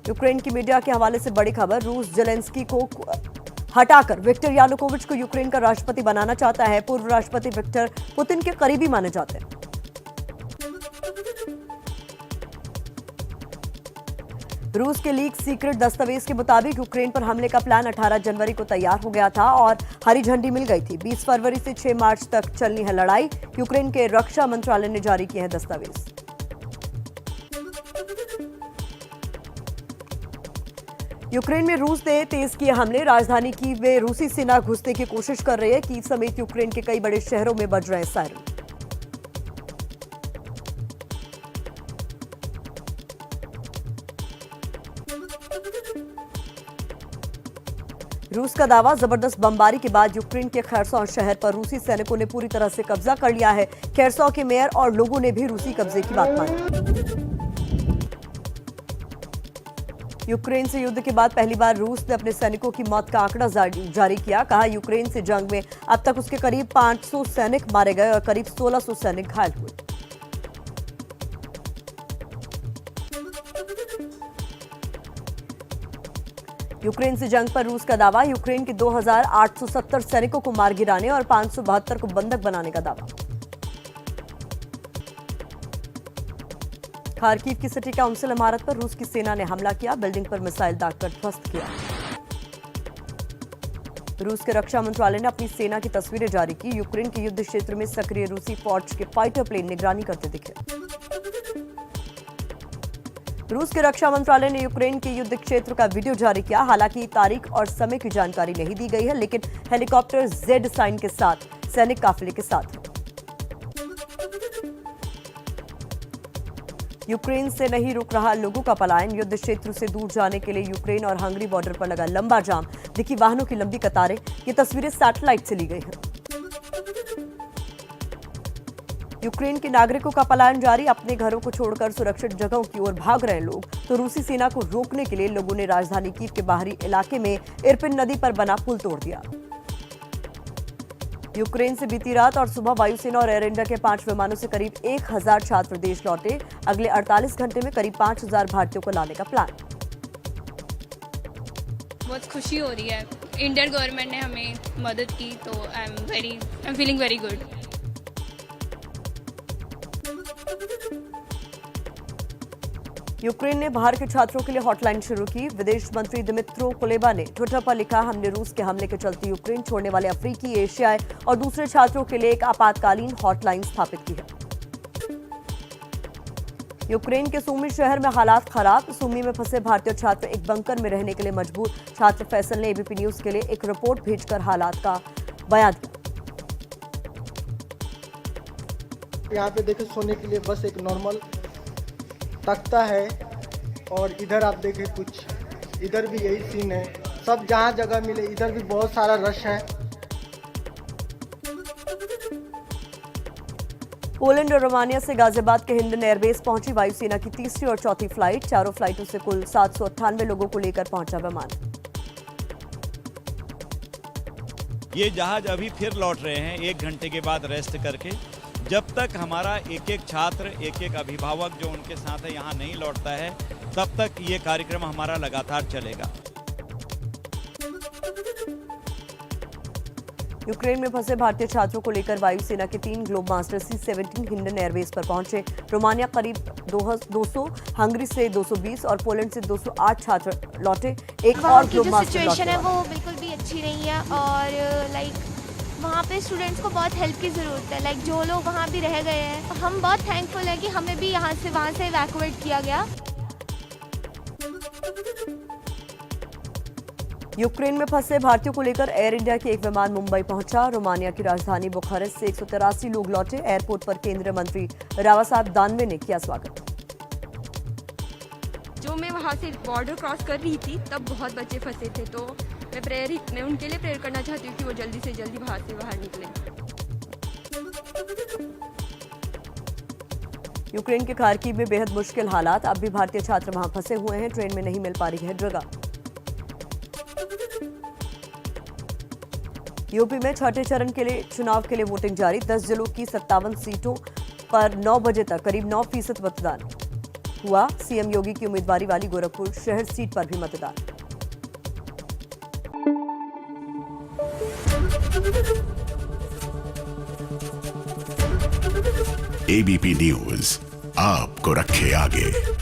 Ukraine की media के हवाले से बड़ी खबर, रूस जेलेंस्की को हटाकर विक्टर यानुकोविच को यूक्रेन का राष्ट्रपति बनाना चाहता है। पूर्व राष्ट्रपति विक्टर पुतिन के करीबी माने जाते हैं। रूस के लीक सीक्रेट दस्तावेज के मुताबिक यूक्रेन पर हमले का प्लान 18 जनवरी को तैयार हो गया था और हरी झंडी मिल गई थी। 20 फरवरी से 6 मार्च तक चलनी है लड़ाई। यूक्रेन के रक्षा मंत्रालय ने जारी किए हैं दस्तावेज। यूक्रेन में रूस ने तेज किए हमले। राजधानी कीव में रूसी सेना घुसने की कोशिश कर रही है। कीव समेत यूक्रेन के कई बड़े शहरों में बज रहे हैं सायरन। रूस का दावा, जबरदस्त बमबारी के बाद यूक्रेन के खैरसॉन शहर पर रूसी सैनिकों ने पूरी तरह से कब्जा कर लिया है। खैरसॉन के मेयर और लोगों ने भी रूसी कब्जे की बात मानी। यूक्रेन से युद्ध के बाद पहली बार रूस ने अपने सैनिकों की मौत का आंकड़ा जारी किया। कहा, यूक्रेन से जंग में अब तक उसके करीब 500 सैनिक मारे गए और करीब 1600 सैनिक घायल हुए। यूक्रेन से जंग पर रूस का दावा, यूक्रेन के 2870 सैनिकों को मार गिराने और 572 को बंधक बनाने का दावा। खार्किव की सिटी काउंसिल इमारत पर रूस की सेना ने हमला किया। बिल्डिंग पर मिसाइल दागकर ध्वस्त किया। रूस के रक्षा मंत्रालय ने अपनी सेना की तस्वीरें जारी की। यूक्रेन के युद्ध क्षेत्र में सक्रिय रूसी फौज के फाइटर प्लेन निगरानी करते दिखे। रूस के रक्षा मंत्रालय ने यूक्रेन के युद्ध क्षेत्र का वीडियो जारी किया। हालांकि तारीख और समय की जानकारी नहीं दी गई है, लेकिन हेलीकॉप्टर जेड साइन के साथ सैनिक काफिले के साथ है। यूक्रेन से नहीं रुक रहा लोगों का पलायन। युद्ध क्षेत्र से दूर जाने के लिए यूक्रेन और हंगरी बॉर्डर पर लगा लंबा जाम। दिखी वाहनों की लंबी कतारें। ये तस्वीरें सैटेलाइट से ली गई हैं। यूक्रेन के नागरिकों का पलायन जारी। अपने घरों को छोड़कर सुरक्षित जगहों की ओर भाग रहे लोग। तो रूसी सेना को रोकने के लिए लोगों ने राजधानी कीव के बाहरी इलाके में इरपिन नदी पर बना पुल तोड़ दिया। यूक्रेन से बीती रात और सुबह वायुसेना और एयर इंडिया के 5 विमानों से करीब 1000 छात्र देश लौटे। अगले 48 घंटे में करीब 5000 भारतीयों को लाने का प्लान। बहुत खुशी हो रही है। इंडियन गवर्नमेंट ने हमें मदद की, तो I am feeling very good. Ukraine ने बाहर के छात्रों के लिए हॉटलाइन शुरू की। विदेश मंत्री दिमित्रो कुलेबा ने ट्विटर पर लिखा, हमने रूस के हमले के चलते यूक्रेन छोड़ने वाले अफ्रीकी, एशियाई और दूसरे छात्रों के लिए एक आपातकालीन हॉटलाइन स्थापित की है। यूक्रेन के सूमी शहर में हालात खराब। सूमी में फंसे भारतीय छात्र एक बंकर में रहने के लिए मजबूर। छात्र फैसल ने एबीपी न्यूज के लिए एक रिपोर्ट भेजकर हालात का बयान दिया। यहाँ पे देखे सोने के लिए बस एक नॉर्मल तख्ता है और इधर आप देखें कुछ इधर भी यही सीन है। सब जहाँ जगह मिले, इधर भी बहुत सारा रश है। पोलैंड और रोमानिया से गाजियाबाद के हिंडन एयरबेस पहुंची वायुसेना की तीसरी और चौथी फ्लाइट। चारों फ्लाइटों से कुल 798 लोगों को लेकर पहुंचा विमान। ये जहाज अभी फिर लौट रहे हैं 1 घंटे के बाद रेस्ट करके। जब तक हमारा एक एक छात्र, एक एक अभिभावक जो उनके साथ है यहाँ नहीं लौटता है, तब तक ये कार्यक्रम हमारा लगातार चलेगा। यूक्रेन में फंसे भारतीय छात्रों को लेकर वायुसेना के 3 globe master C-17 Hindon airbase पर पहुंचे। रोमानिया करीब 200, हंगरी से 220 और पोलैंड से 208 छात्र लौटे। एक और ग्लोब मास्टर सिचुएशन है वो बिल्कुल भी अच्छी नहीं है और वहाँ पे स्टूडेंट्स को बहुत हेल्प की ज़रूरत है। जो लोग वहाँ भी रह गए हैं, हम बहुत थैंकफुल हैं कि हमें भी वहाँ से इवैक्यूएट किया गया। यूक्रेन में फंसे भारतीयों को लेकर एयर इंडिया के एक विमान मुंबई पहुंचा। रोमानिया की राजधानी बुखारेस्ट से 183 लोग लौटे। एयरपोर्ट पर केंद्रीय मंत्री रावासाहेब दानवे ने किया स्वागत। जो मैं वहाँ से बॉर्डर क्रॉस कर रही थी तब बहुत बच्चे फंसे थे, तो मैं उनके लिए प्रेयर करना चाहती हूँ कि वो जल्दी से जल्दी बाहर निकलें। यूक्रेन के खार्किव में बेहद मुश्किल हालात। अब भी भारतीय छात्र वहां फंसे हुए हैं। ट्रेन में नहीं मिल पा रही है जगह। यूपी में छठे चरण के लिए चुनाव के लिए वोटिंग जारी। 10 जिलों की 57 सीटों पर 9 बजे तक करीब 9% मतदान। हुआ। सीएम योगी की उम्मीदवारी वाली गोरखपुर शहर सीट पर भी मतदान। एबीपी न्यूज आपको रखे आगे।